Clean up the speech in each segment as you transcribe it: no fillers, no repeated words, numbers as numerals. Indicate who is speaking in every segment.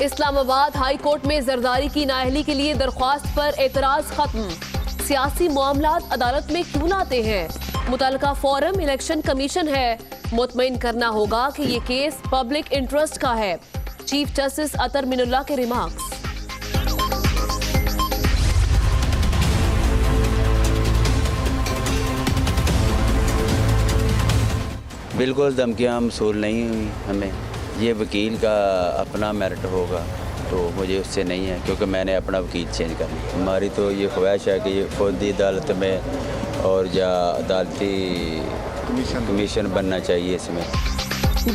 Speaker 1: Islamabad high court में जरदारी की नाअहली के लिए दरख्वास्त पर एतराज खत्म। सियासी मामलात अदालत में क्यों लाते हैं? मुतल्लिका फोरम इलेक्शन कमीशन है, मुतमईन करना होगा कि ये केस पब्लिक इंटरेस्ट का है। चीफ जस्टिस अतर मिनुल्लाह के रिमार्क्स।
Speaker 2: बिल्कुल धमकियाँ मसूल नहीं हुई हमें। ये वकील का अपना मेरिट होगा तो मुझे उससे नहीं है, क्योंकि मैंने अपना वकील चेंज कर लिया। हमारी तो ये ख्वाहिश है कि ये फौजी अदालत में और या अदालती कमीशन बनना चाहिए इसमें।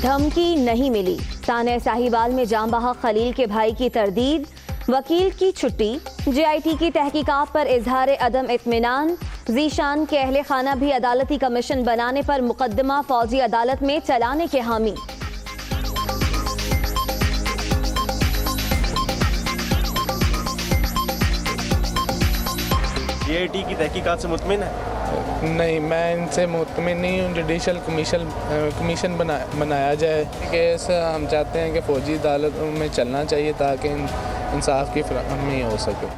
Speaker 3: धमकी नहीं मिली। साने साहिवाल में जांबाहा खलील के भाई की तरदीद, वकील की छुट्टी। JIT की तहकीकात पर इजहार अदम इत्मीनान। जीशान के अहले खाना भी अदालती कमीशन बनाने पर मुकदमा फौजी अदालत में चलाने के हामी।
Speaker 4: JIT की तहकीकात से मुतमिन है?
Speaker 5: नहीं, मैं इनसे मुतमिन नहीं हूँ। जुडिशल कमीशन बनाया जाए। केस हम चाहते हैं कि फौजी अदालत में चलना चाहिए ताकि इंसाफ की फराहमी हो सके।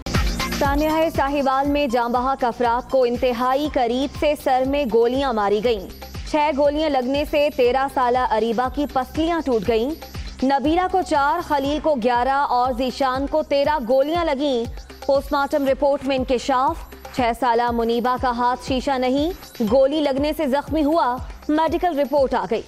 Speaker 3: सानिया साहिवाल में जांबाहा अफराद को इंतहाई करीब से सर में गोलियां मारी गईं। 6 गोलियां लगने से 13 साला अरीबा की पसलियां टूट गईं। नबीला को 4, खलील को 11 और जीशान को 13 गोलियां लगीं। पोस्टमार्टम रिपोर्ट में इंकिशाफ। 6 साला मुनीबा का हाथ शीशा नहीं, गोली लगने से जख्मी हुआ। मेडिकल रिपोर्ट आ गई।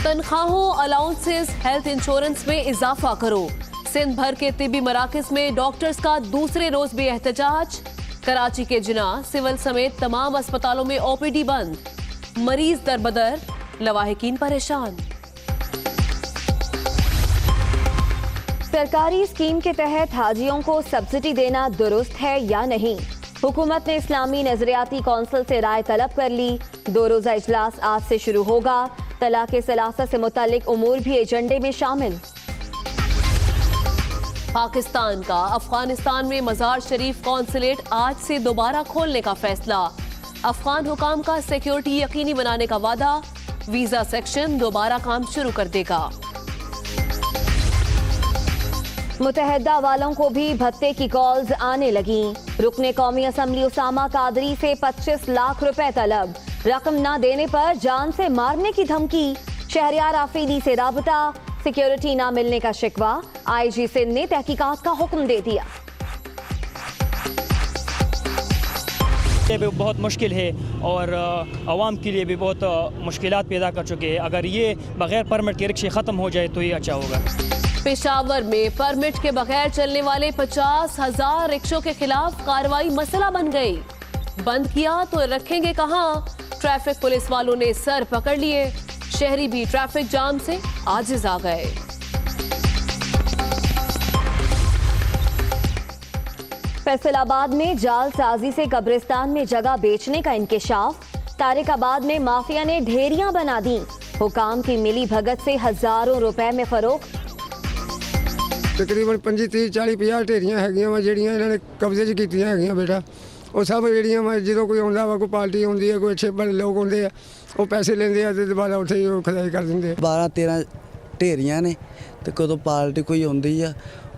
Speaker 1: तनख्वाहों, अलाउंसेस, हेल्थ इंश्योरेंस में इजाफा करो। सिंध भर के तिब्बी मराकज में डॉक्टर्स का दूसरे रोज भी एहतजाज। कराची के जिना, सिविल समेत तमाम अस्पतालों में OPD बंद। मरीज दरबदर, लवाहिकीन परेशान।
Speaker 3: सरकारी स्कीम के तहत हाजियों को सब्सिडी देना दुरुस्त है या नहीं? हुकूमत ने इस्लामी नजरियाती कौंसिल से राय तलब कर ली। 2 रोजा इजलास आज से शुरू होगा। तलाक़े सलासा से मुतालिक उमूर भी एजेंडे में शामिल।
Speaker 1: पाकिस्तान का अफगानिस्तान में मजार शरीफ कौंसलेट आज से दोबारा खोलने का फैसला। अफगान हुकाम का सिक्योरिटी यकीनी बनाने का वादा। वीजा सेक्शन दोबारा काम शुरू कर देगा।
Speaker 3: मुतहदा वालों को भी भत्ते की कॉल्स आने लगी। रुकने कौमी असम्बली उसामा कादरी से 25 लाख रुपए तलब। रकम न देने पर जान से मारने की धमकी। शहरियार आफरीदी से राबता। सिक्योरिटी ना मिलने का शिकवा। IG सिंध ने तहकीकात का हुक्म दे दिया।
Speaker 6: ये भी बहुत मुश्किल है और आवाम के लिए भी बहुत मुश्किलात पैदा कर चुके हैं। अगर ये बगैर परमिट के रिक्शे ख़त्म हो जाए तो ये अच्छा होगा।
Speaker 1: पेशावर में परमिट के बगैर चलने वाले 50,000 रिक्शों के खिलाफ कार्रवाई मसला बन गई। बंद किया तो रखेंगे कहाँ? ट्रैफिक पुलिस वालों ने सर पकड़ लिए। शहरी भी ट्रैफिक जाम से आजिज आ गए।
Speaker 3: फैसलाबाद में जालसाजी से कब्रिस्तान में जगह बेचने का इंकिशाफ। तारिकाबाद में माफिया ने ढेरियां बना दी। हुकाम की मिली भगत से हजारों रुपए में फरोख्त।
Speaker 7: तकरीबन 25, 30, 40, 50 ढेरियां हैगियां वा ਜਿਹੜੀਆਂ ਇਹਨਾਂ ਨੇ ਕਬਜ਼ੇ 'ਚ ਕੀਤੀਆਂ ਹੈਗੀਆਂ ਬੇਟਾ। ਉਹ ਸਭ ਜਿਹੜੀਆਂ ਵਾ ਜਦੋਂ ਕੋਈ ਆਉਂਦਾ ਵਾ, ਕੋਈ ਪਾਰਟੀ ਆਉਂਦੀ ਹੈ, ਕੋਈ ਅੱਛੇ ਬੜੇ ਲੋਕ ਆਉਂਦੇ ਆ, ਉਹ ਪੈਸੇ ਲੈਂਦੇ ਆ ਤੇ ਦੁਬਾਰਾ ਉੱਥੇ ਹੀ ਉਹ ਖਦਾਈ ਕਰ ਦਿੰਦੇ ਆ।
Speaker 8: 12-13 ਢੇਰੀਆਂ ਨੇ ਤੇ ਕਦੋਂ ਪਾਰਟੀ ਕੋਈ ਆਉਂਦੀ ਆ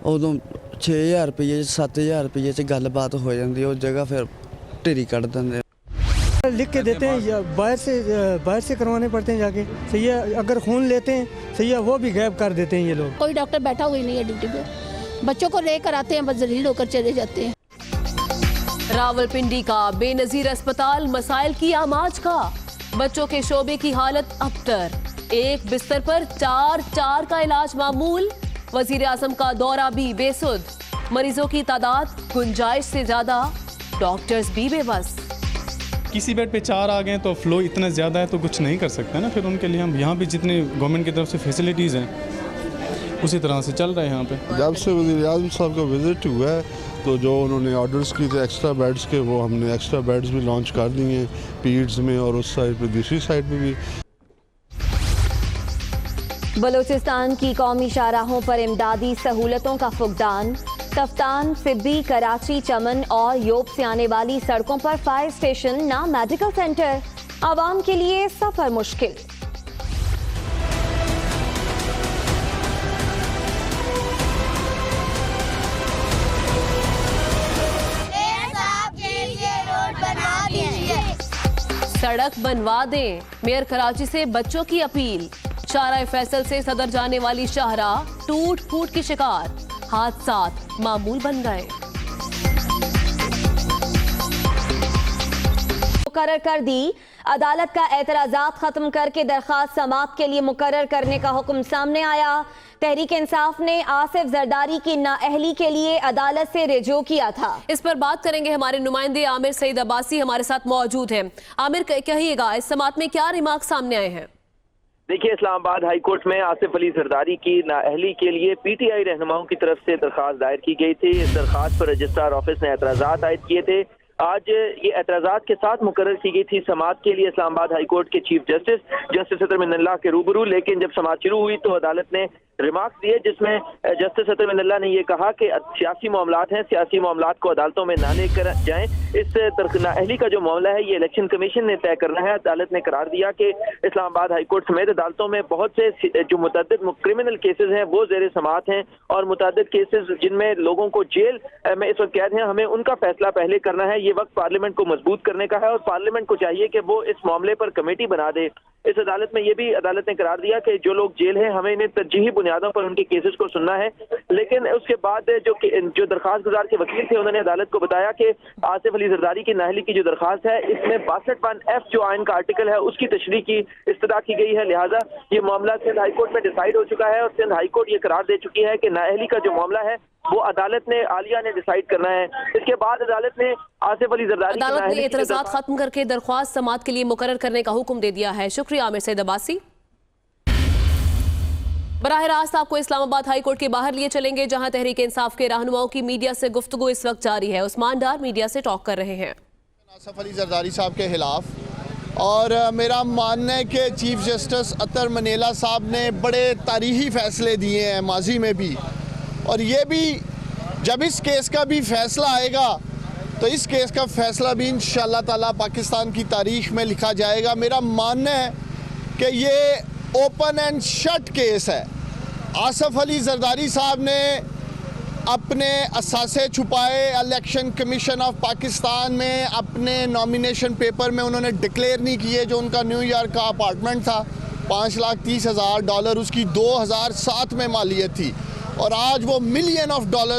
Speaker 8: ਉਦੋਂ 6000 ਰੁਪਏ 7000 ਰੁਪਏ 'ਚ ਗੱਲਬਾਤ ਹੋ ਜਾਂਦੀ। ਉਹ ਜਗ੍ਹਾ ਫਿਰ ਢੇਰੀ ਕੱਢ ਦਿੰਦੇ।
Speaker 9: लिख के देते हैं या बाहर से करवाने पड़ते हैं जाके। सही है, अगर खून लेते हैं सही है, वो भी गायब कर देते हैं ये लोग।
Speaker 10: कोई डॉक्टर बैठा हुआ ही नहीं है ड्यूटी पे। बच्चों को लेकर आते हैं, बस जलील होकर चले जाते हैं।
Speaker 1: रावलपिंडी का बेनजीर अस्पताल मसाइल की आमाज का। बच्चों के शोबे की हालत अबतर। एक बिस्तर पर 4 का इलाज मामूल। वजीर आजम का दौरा भी बेसुध। मरीजों की तादाद गुंजाइश से ज्यादा, डॉक्टर्स भी बेबस।
Speaker 11: किसी बेड पे 4 आ गए तो फ्लो इतना ज़्यादा है तो कुछ नहीं कर सकते ना। फिर उनके लिए हम यहाँ भी जितने गवर्नमेंट की तरफ से फैसिलिटीज़ हैं उसी तरह से चल रहे हैं यहाँ पे।
Speaker 12: जब से वज़ीर आज़म साहब का विज़िट हुआ है तो जो उन्होंने ऑर्डर्स किए थे एक्स्ट्रा बेड्स के, वो हमने एक्स्ट्रा बेड्स भी लॉन्च कर दिए हैं पीड्स में और उस साइड पे, दूसरी साइड पे भी।
Speaker 3: बलूचिस्तान की कौमी शाहराहों पर इमदादी सहूलतों का फुकदान। कफ्तान, सिब्बी, कराची, चमन और योब से आने वाली सड़कों पर फायर स्टेशन ना मेडिकल सेंटर। आवाम के लिए सफर मुश्किल।
Speaker 1: सड़क बनवा दें, मेयर कराची से बच्चों की अपील। शाहराह फैसल से सदर जाने वाली शाहराह टूट फूट की शिकार, हादसात मामूल बन गए।
Speaker 3: मुकर्रर कर दी, अदालत का एतराज़ात खत्म करके दरखास्त समाअत के लिए मुकर्रर करने का हुक्म सामने आया। तहरीक इंसाफ ने आसिफ जरदारी की नाअहली के लिए अदालत से रिजू किया था।
Speaker 1: इस पर बात करेंगे, हमारे नुमाइंदे आमिर सईद अब्बासी हमारे साथ मौजूद हैं। आमिर, कहिएगा इस समाअत में क्या रिमार्क सामने आए हैं?
Speaker 13: देखिए, इस्लामाबाद हाई कोर्ट में आसिफ अली जरदारी की नाअहली के लिए पीटीआई रहनुमाओं की तरफ से दरखास्त दायर की गई थी। इस दरखास्त पर रजिस्ट्रार ऑफिस ने एतराज़ात आयद किए थे। आज ये एतराज़ात के साथ मुकर्रर की गई थी समाअत के लिए इस्लामाबाद हाई कोर्ट के चीफ जस्टिस अतर मिनल्लाह के रूबरू। लेकिन जब समाअत शुरू हुई तो अदालत ने रिमार्क्स दिए, जिसमें जस्टिस अतर मिनल्लाह ने ये कहा कि सियासी मामलात हैं, सियासी मामलात को अदालतों में ना लेकर जाएं। इस नाअहली का जो मामला है ये इलेक्शन कमीशन ने तय करना है। अदालत ने करार दिया कि इस्लामाबाद हाई कोर्ट समेत अदालतों में बहुत से जो मुतअद्दिद क्रिमिनल केसेस हैं वो ज़ेर समाअत हैं, और मुतअद्दिद केसेस जिनमें लोगों को जेल में इस वक्त कैद हैं, हमें उनका फैसला पहले करना है। ये वक्त पार्लियामेंट को मजबूत करने का है और पार्लियामेंट को चाहिए कि वो इस मामले पर कमेटी बना दे। इस अदालत में ये भी अदालत ने करार दिया कि जो लोग जेल हैं हमें इन्हें तरजीही बुनियादों पर उनके केसेस को सुनना है। लेकिन उसके बाद जो दरखास्त गुजार के वकील थे उन्होंने अदालत को बताया कि आसिफ अली जरदारी की नाअहली की जो दरखास्त है इसमें 62(1)F जो आइन का आर्टिकल है उसकी तशरीह की इस्तदा की गई है। लिहाजा ये मामला सिंध हाई कोर्ट में डिसाइड हो चुका है और सिंध हाई कोर्ट ये करार दे चुकी है कि नाअहली का जो मामला है वो अदालत ने आलिया ने डिसाइड करना है। इसके बाद अदालत ने आसिफ अली जरदारी
Speaker 1: अदालत ने एतराज़ात खत्म करके दरख्वास्त समाअत के लिए मुकर्रर करने का हुक्म दे दिया है। शुक्रिया आमिर सईद अब्बासी। बराह रास्त आपको इस्लामाबाद हाई कोर्ट के बाहर लिए चलेंगे, जहां तहरीक इंसाफ के रहनुमाओं की मीडिया से गुफ्तगू इस वक्त जारी है। उस्मान डार मीडिया से टॉक कर रहे हैं
Speaker 14: आसिफ अली जरदारी साहब के खिलाफ, और मेरा मानना है कि चीफ जस्टिस अतर मिनल्लाह साहब ने बड़े तारीखी फैसले दिए हैं माजी में भी, और ये भी जब इस केस का भी फैसला आएगा तो इस केस का फैसला भी इंशाअल्लाह ताला पाकिस्तान की तारीख में लिखा जाएगा। मेरा मानना है कि ये ओपन एंड शट केस है। आसिफ अली जरदारी साहब ने अपने असासे छुपाए, इलेक्शन कमीशन ऑफ पाकिस्तान में अपने नॉमिनेशन पेपर में उन्होंने डिक्लेयर नहीं किए। जो उनका न्यूयॉर्क का अपार्टमेंट था $5,30,000 उसकी 2007 में मालियत थी, और आज वो $1 मिलियन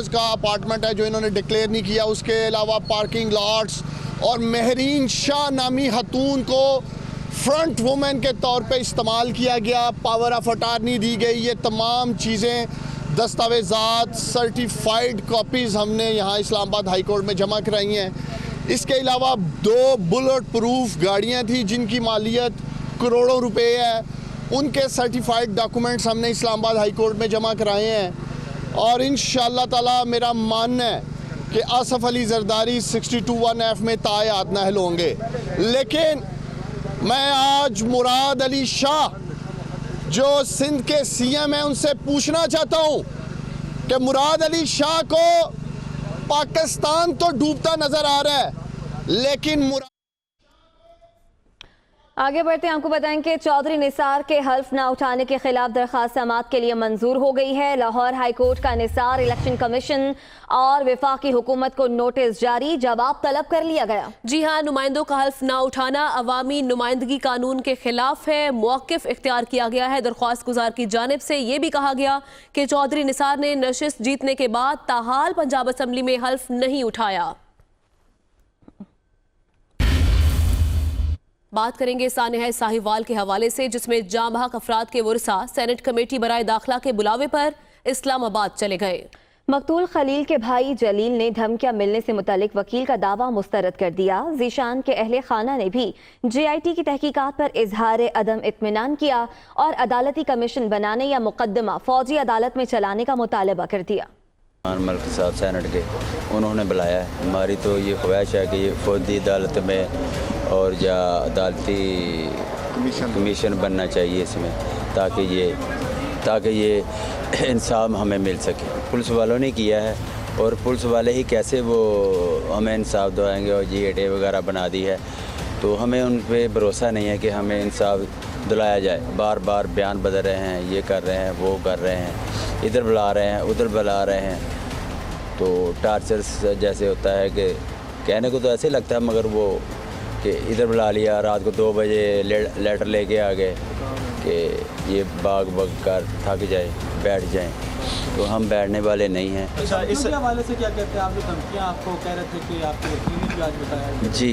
Speaker 14: का अपार्टमेंट है जो इन्होंने डिक्लेयर नहीं किया। उसके अलावा पार्किंग लॉट्स और महरीन शाह नामी खतून को फ्रंट वुमेन के तौर पे इस्तेमाल किया गया, पावर ऑफ अटार्नी दी गई। ये तमाम चीज़ें, दस्तावेज़ात, सर्टिफाइड कॉपीज़ हमने यहाँ इस्लामाबाद हाई कोर्ट में जमा कराई हैं। इसके अलावा 2 बुलेट प्रूफ गाड़ियाँ थी जिनकी मालियत करोड़ों रुपए है, उनके सर्टिफाइड डॉक्यूमेंट्स हमने इस्लामाबाद हाई कोर्ट में जमा कराए हैं। और इंशाअल्लाह ताला मेरा मानना है कि आसिफ अली जरदारी 62(1)F में तायात नाहल होंगे। लेकिन मैं आज मुराद अली शाह जो सिंध के सीएम हैं उनसे पूछना चाहता हूं कि मुराद अली शाह को पाकिस्तान तो डूबता नजर आ रहा है, लेकिन
Speaker 3: आगे बढ़ते हैं, आपको बताएं कि चौधरी निसार के हल्फ ना उठाने के खिलाफ दरखास्त समाअत के लिए मंजूर हो गई है। लाहौर हाई कोर्ट का निसार, इलेक्शन कमीशन और वफाकी हुकूमत को नोटिस जारी, जवाब तलब कर लिया गया।
Speaker 1: जी हाँ, नुमाइंदों का हल्फ ना उठाना अवामी नुमाइंदगी कानून के खिलाफ है। मौक़िफ़ इख्तियार किया गया है। दरख्वास्त गुजार की जानिब से ये भी कहा गया कि चौधरी निसार ने नशिस्त जीतने के बाद ताहाल पंजाब असम्बली में हल्फ नहीं उठाया। बात करेंगे सानिया साहिवाल के हवाले से, जिसमें जांबहक अफराद के वर्सा सेनेट कमेटी बराए दाखिला के बुलावे पर इस्लामाबाद चले गए।
Speaker 3: मकतूल खलील के भाई जलील ने धमकियां मिलने से मुतालिक वकील का दावा मुस्तरद कर दिया। जीशान के अहले खाना ने भी JIT की तहकीकात पर इजहार अदम इत्मीनान किया और अदालती कमीशन बनाने या मुकदमा फौजी अदालत में चलाने का मुतालबा कर दिया।
Speaker 2: मलिक साहब सेनेट के उन्होंने बुलाया है। हमारी तो ये ख्वाहिश है कि ये फौजी अदालत में और या अदालती कमीशन बनना चाहिए इसमें, ताकि ये इंसाफ हमें मिल सके। पुलिस वालों ने किया है और पुलिस वाले ही कैसे वो हमें इंसाफ दिलाएंगे, और GAT वगैरह बना दी है तो हमें उन पर भरोसा नहीं है कि हमें इंसाफ दिलाया जाए। बार बार बयान बदल रहे हैं, ये कर रहे हैं, वो कर रहे हैं, इधर बुला रहे हैं, उधर बुला रहे हैं, तो टार्चर जैसे होता है कि कहने को तो ऐसे लगता है मगर वो कि इधर बुला लिया, रात को 2 बजे लेटर लेके आ गए कि ये बाग कर थक जाए बैठ जाएं, तो हम बैठने वाले नहीं हैं।
Speaker 15: अच्छा, इस हवाले से क्या कहते हैं आप? जो धमकियाँ आपको कह रहे थे कि आपके वकील ने भी आज बताया?
Speaker 2: जी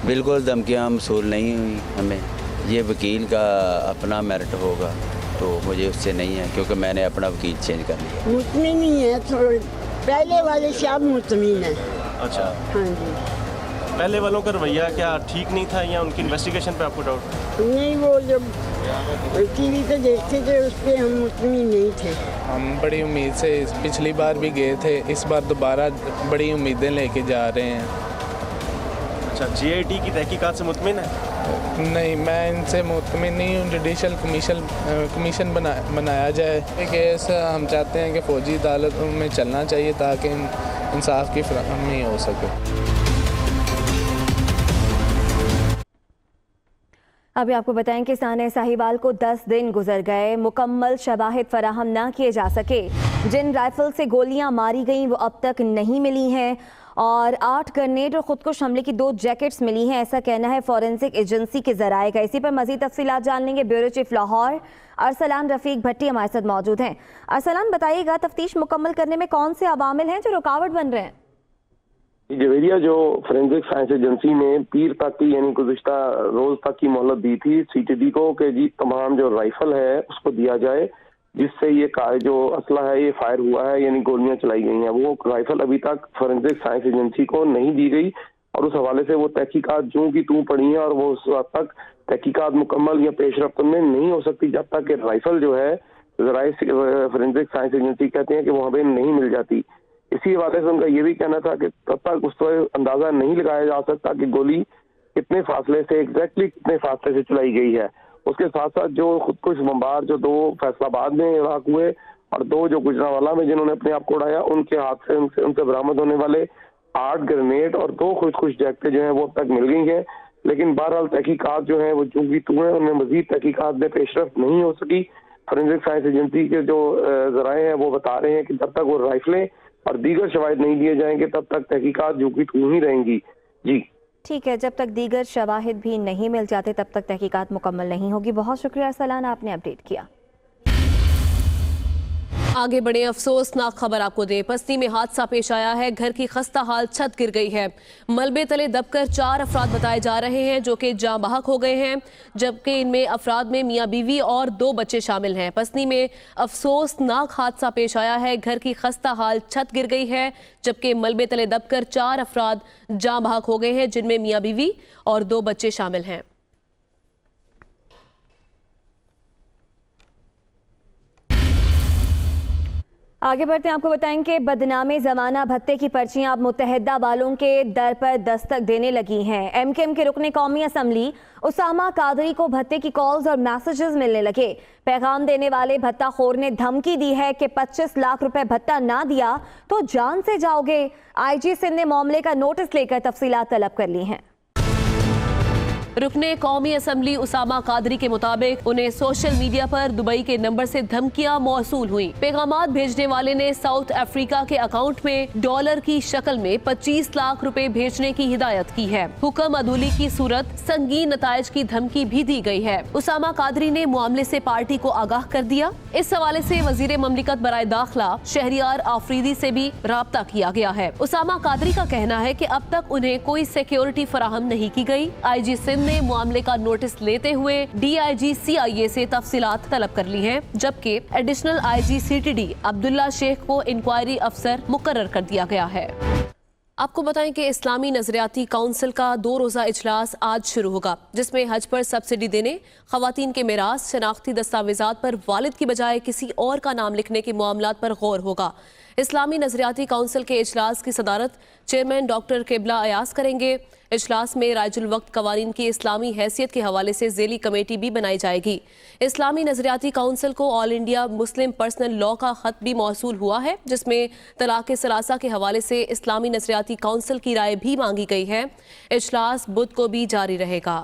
Speaker 2: बिल्कुल, धमकियाँ मसूल नहीं हुई हमें। ये वकील का अपना मेरिट होगा, तो मुझे उससे नहीं है, क्योंकि मैंने अपना वकील चेंज कर लिया।
Speaker 16: मुतमिन नहीं है, थोड़े पहले वाले से अब मुतमिन है।
Speaker 4: अच्छा,
Speaker 16: हाँ जी।
Speaker 4: पहले वालों का रवैया क्या ठीक नहीं था या उनकी इन्वेस्टिगेशन पे आपको डाउट?
Speaker 16: नहीं, वो जब टीवी पे देखते थे उस पर हम मुतमिन नहीं थे।
Speaker 5: हम बड़ी उम्मीद से पिछली बार भी गए थे, इस बार दोबारा बड़ी उम्मीदें लेके जा रहे हैं।
Speaker 4: अच्छा, GIT की तहकीकात से मुतमिन है?
Speaker 5: नहीं, मैं इनसे मुतमिन नहीं हूँ। जुडिशल कमीशन बनाया जाए। ये केस हम चाहते हैं कि फ़ौजी अदालत में चलना चाहिए ताकि इंसाफ की फराहमी हो सके।
Speaker 3: अभी आपको बताएं कि साने साहिवाल को 10 दिन गुजर गए, मुकम्मल शवाहिद फराहम ना किए जा सके। जिन राइफल से गोलियां मारी गईं वो अब तक नहीं मिली हैं और 8 ग्रेनेड और खुदकुश हमले की 2 जैकेट्स मिली हैं, ऐसा कहना है फॉरेंसिक एजेंसी के जराए का। इसी पर मजीद तफसीलात जान लेंगे। ब्यूरो चीफ लाहौर अरसलान रफीक भट्टी हमारे साथ मौजूद हैं। अरसलान, बताइएगा तफ्तीश मुकम्मल करने में कौन से अवामिल हैं जो रुकावट बन रहे हैं?
Speaker 17: जवेरिया जो फोरेंसिक साइंस एजेंसी ने पीर तक की यानी गुज़िश्ता रोज तक की मोहलत दी थी CTD को कि जी तमाम जो राइफल है उसको दिया जाए जिससे ये जो असला है ये फायर हुआ है यानी गोलियां चलाई गई हैं, वो राइफल अभी तक फोरेंसिक साइंस एजेंसी को नहीं दी गई और उस हवाले से वो तहकीकात जो की तू पड़ी है और वो उस वक्त तक तहकीकात मुकम्मल या पेशरफ्त में नहीं हो सकती जब तक कि राइफल जो है फोरेंसिक साइंस एजेंसी कहते हैं कि वहाँ पे नहीं मिल जाती। इसी हवाले से उनका ये भी कहना था कि तब तक उस पर अंदाजा नहीं लगाया जा सकता कि गोली कितने फासले से एग्जैक्टली कितने फासले से चलाई गई है। उसके साथ साथ जो खुदकुश बमबार जो 2 फैसलाबाद में इलाक हुए और 2 जो गुजरांवाला में जिन्होंने अपने आप को उड़ाया, उनके हाथ से उनसे बरामद होने वाले 8 ग्रेनेड और 2 खुदकुश जैकेटें जो है वो अब तक मिल गई हैं। लेकिन बहरहाल तहकीकात जो है वो जो भी तू है उनमें मजीद तहकीकात में पेशरफ्त नहीं हो सकी। फोरेंसिक साइंस एजेंसी के जो जराए हैं वो बता रहे हैं कि जब तक वो राइफलें और दीगर शवाहिद नहीं दिए जाएंगे तब तक तहकीकात जो कि तू ही रहेंगी। जी
Speaker 3: ठीक है, जब तक दीगर शवाहिद भी नहीं मिल जाते तब तक तहकीकात मुकम्मल नहीं होगी। बहुत शुक्रिया अरसलान, आपने अपडेट किया।
Speaker 1: आगे बड़े अफसोसनाक खबर आपको दें। पस्ती में हादसा पेश आया है, घर की खस्ता हाल छत गिर गई है। मलबे तले दबकर 4 अफराद बताए जा रहे हैं जो कि जाँ बहक हो गए हैं, जबकि इनमें अफराद में मियाँ बीवी और 2 बच्चे शामिल हैं। पस्ती में अफसोसनाक हादसा पेश आया है, घर की खस्ता हाल छत गिर गई है, जबकि मलबे तले दबकर 4 अफराद जाँ बहक हो गए हैं जिनमें मियाँ बीवी और 2 बच्चे शामिल हैं।
Speaker 3: आगे बढ़ते हैं, आपको बताएंगे बदनामी जमाना भत्ते की पर्चियां अब मुत्तहिदा वालों के दर पर दस्तक देने लगी हैं। MKM के रुकने कौमी असम्बली उसामा कादरी को भत्ते की कॉल्स और मैसेजेस मिलने लगे। पैगाम देने वाले भत्ता खोर ने धमकी दी है कि 25 लाख रुपए भत्ता ना दिया तो जान से जाओगे। IG सिंध ने मामले का नोटिस लेकर तफसीलात तलब कर ली हैं।
Speaker 1: रुकने कौमी असम्बली उसामा कादरी के मुताबिक उन्हें सोशल मीडिया पर दुबई के नंबर से धमकियां मौसूल हुई। पैगामात भेजने वाले ने साउथ अफ्रीका के अकाउंट में डॉलर की शक्ल में 25 लाख रुपए भेजने की हिदायत की है। हुक्म अदूली की सूरत संगीन नताइज की धमकी भी दी गई है। उसामा कादरी ने मामले से पार्टी को आगाह कर दिया। इस हवाले से वजीर ममलिकत बराए दाखिला शहरियार आफरीदी से भी राब्ता किया गया है। उसामा कादरी का कहना है कि अब तक उन्हें कोई सिक्योरिटी फराहम नहीं की गई। IG सिंध ने मामले का नोटिस लेते हुए DIG CIA से तफसीलात तलब कर ली हैं, जबकि additional IG CTD Abdullah Shaikh को इंक्वायरी अफसर मुकर्रर कर दिया गया है। आपको बताएं कि इस्लामी नजरियाती काउंसिल का 2 रोज़ा इजलास आज शुरू होगा, जिसमें हज पर सब्सिडी देने, खवातीन के मिरास, शनाख्ती दस्तावेजात पर वालिद की बजाय किसी और का नाम लिखने के मामलात पर गौर होगा। इस्लामी नजरियाती काउंसिल के इजलास की सदारत चेयरमैन डॉक्टर किबला अयास करेंगे। इजलास में राइजुल वक्त कवानीन की इस्लामी हैसियत के हवाले से ज़ेली कमेटी भी बनाई जाएगी। इस्लामी नजरियाती काउंसिल को all India Muslim personal law का खत भी मौसूल हुआ है, जिसमें तलाक सलासा के हवाले से इस्लामी नजरियाती काउंसिल की राय भी मांगी गई है। इजलास बुध को भी जारी रहेगा।